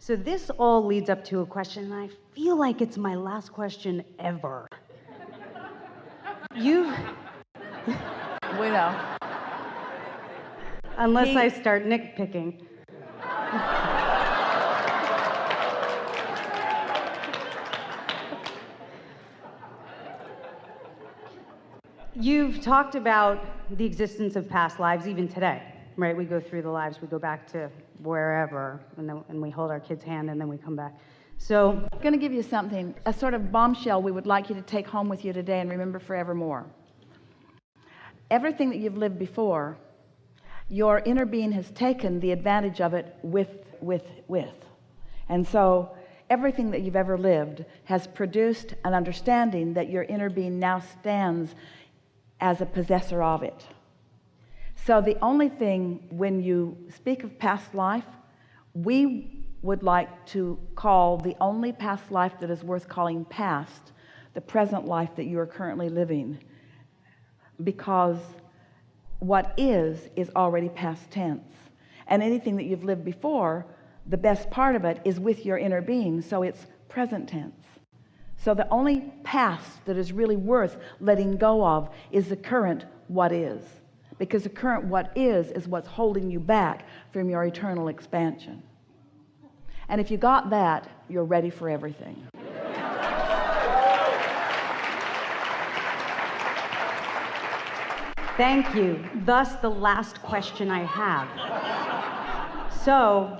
So this all leads up to a question, and I feel like it's my last question ever. We know. Unless I start nitpicking. You've talked about the existence of past lives even today, right? We go through the lives, we go back to wherever, and we hold our kid's hand, and then we come back. So I'm going to give you something, a sort of bombshell we would like you to take home with you today and remember forevermore. Everything that you've lived before, your inner being has taken the advantage of it with. And so everything that you've ever lived has produced an understanding that your inner being now stands as a possessor of it. So the only thing, when you speak of past life, we would like to call the only past life that is worth calling past the present life that you are currently living, because what is already past tense, and anything that you've lived before, the best part of it is with your inner being, so it's present tense. So the only past that is really worth letting go of is the current what is, because the current what is what's holding you back from your eternal expansion. And if you got that, you're ready for everything. thank you. Thus, the last question I have. So,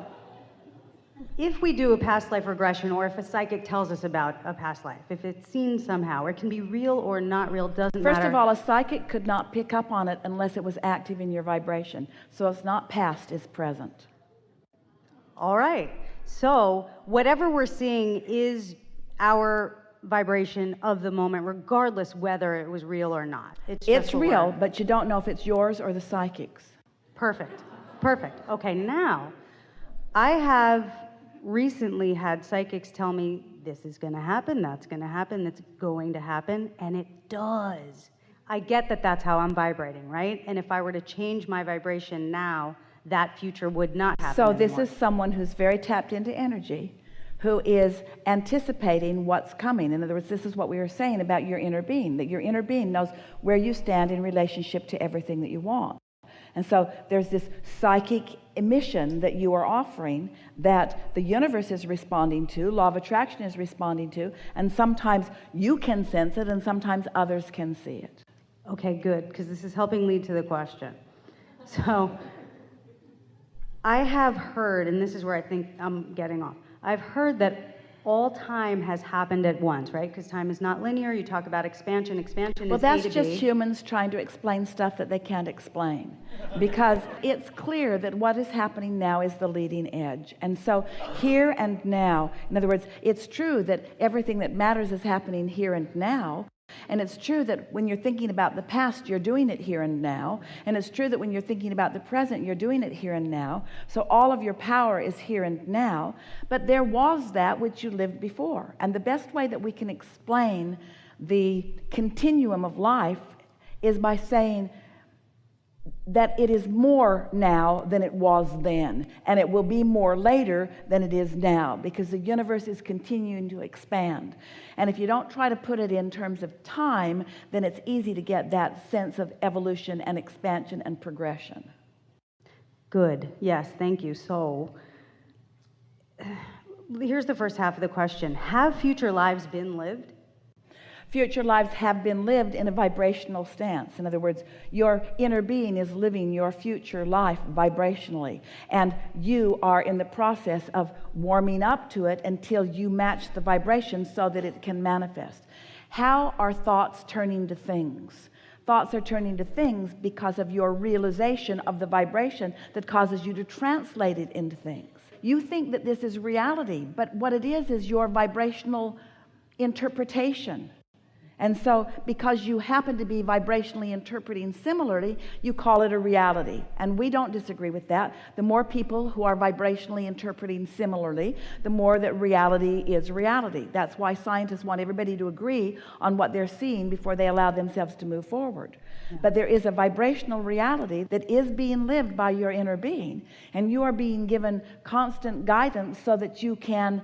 if we do a past life regression, or if a psychic tells us about a past life, if it's seen somehow, it can be real or not real, doesn't matter. First of all, a psychic could not pick up on it unless it was active in your vibration. So it's not past, it's present. All right. So whatever we're seeing is our vibration of the moment, regardless whether it was real or not. It's real, but you don't know if it's yours or the psychic's. Perfect. Perfect. Okay, now, I have recently had psychics tell me this is going to happen, that's going to happen, that's going to happen, and it does. I get that that's how I'm vibrating, right? And if I were to change my vibration now, that future would not happen So anymore. this is someone who's very tapped into energy, who is anticipating what's coming. In other words, this is what we were saying about your inner being, that your inner being knows where you stand in relationship to everything that you want. And so there's this psychic emission that you are offering that the universe is responding to, law of attraction is responding to, and sometimes you can sense it and sometimes others can see it. Okay, good, because this is helping lead to the question. So I have heard, and this is where I think I'm getting off, I've heard that all time has happened at once, right? Because time is not linear. You talk about expansion. Expansion well, is that's A to just B. humans trying to explain stuff that they can't explain. Because it's clear that what is happening now is the leading edge. And so here and now, in other words, it's true that everything that matters is happening here and now. And it's true that when you're thinking about the past, you're doing it here and now. And it's true that when you're thinking about the present, you're doing it here and now. So all of your power is here and now. But there was that which you lived before. And the best way that we can explain the continuum of life is by saying that it is more now than it was then, and it will be more later than it is now, because the universe is continuing to expand. And if you don't try to put it in terms of time, then it's easy to get that sense of evolution and expansion and progression. Good. Yes, thank you. So here's the first half of the question. Have future lives been lived? Future lives have been lived in a vibrational stance. In other words, your inner being is living your future life vibrationally, and you are in the process of warming up to it until you match the vibration so that it can manifest. How are thoughts turning to things? Thoughts are turning to things because of your realization of the vibration that causes you to translate it into things. You think that this is reality, but what it is your vibrational interpretation. And so because you happen to be vibrationally interpreting similarly, you call it a reality. And we don't disagree with that. The more people who are vibrationally interpreting similarly, the more that reality is reality. That's why scientists want everybody to agree on what they're seeing before they allow themselves to move forward. Yeah. But there is a vibrational reality that is being lived by your inner being. And you are being given constant guidance so that you can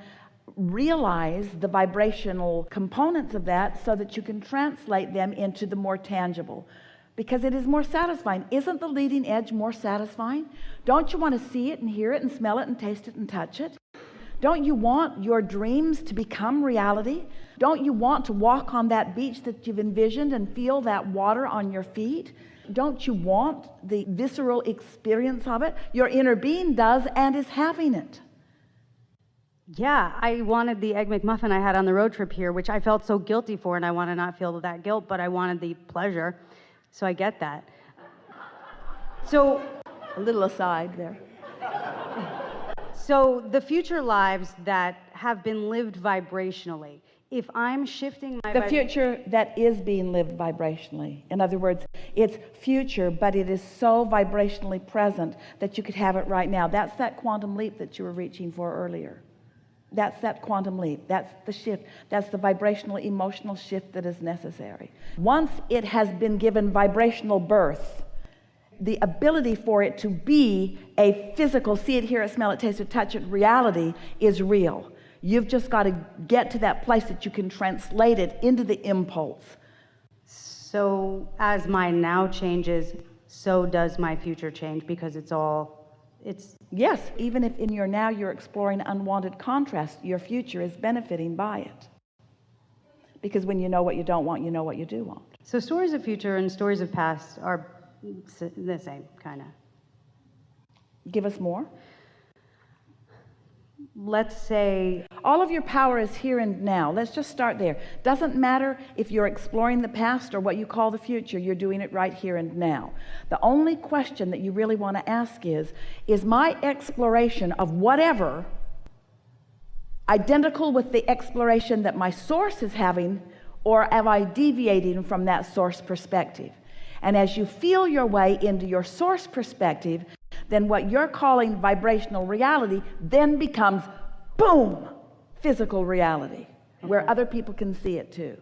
realize the vibrational components of that so that you can translate them into the more tangible, because it is more satisfying. Isn't the leading edge more satisfying? Don't you want to see it and hear it and smell it and taste it and touch it? Don't you want your dreams to become reality? Don't you want to walk on that beach that you've envisioned and feel that water on your feet? Don't you want the visceral experience of it? Your inner being does and is having it. Yeah, I wanted the Egg McMuffin I had on the road trip here, which I felt so guilty for, and I want to not feel that guilt, but I wanted the pleasure, so I get that. So, a little aside there. So the future lives that have been lived vibrationally, if I'm shifting my... The future that is being lived vibrationally. In other words, it's future, but it is so vibrationally present that you could have it right now. That's that quantum leap that you were reaching for earlier. That's that quantum leap. That's the shift. That's the vibrational, emotional shift that is necessary. Once it has been given vibrational birth, the ability for it to be a physical, see it, hear it, smell it, taste it, touch it, reality is real. You've just got to get to that place that you can translate it into the impulse. So as my now changes, so does my future change, because it's... Yes, even if in your now you're exploring unwanted contrast, your future is benefiting by it. Because when you know what you don't want, you know what you do want. So stories of future and stories of past are the same, kind of. Give us more. Let's say... All of your power is here and now. Let's just start there. Doesn't matter if you're exploring the past or what you call the future, you're doing it right here and now. The only question that you really want to ask is my exploration of whatever identical with the exploration that my source is having, or am I deviating from that source perspective? And as you feel your way into your source perspective, then what you're calling vibrational reality then becomes, boom, physical reality, where other people can see it too.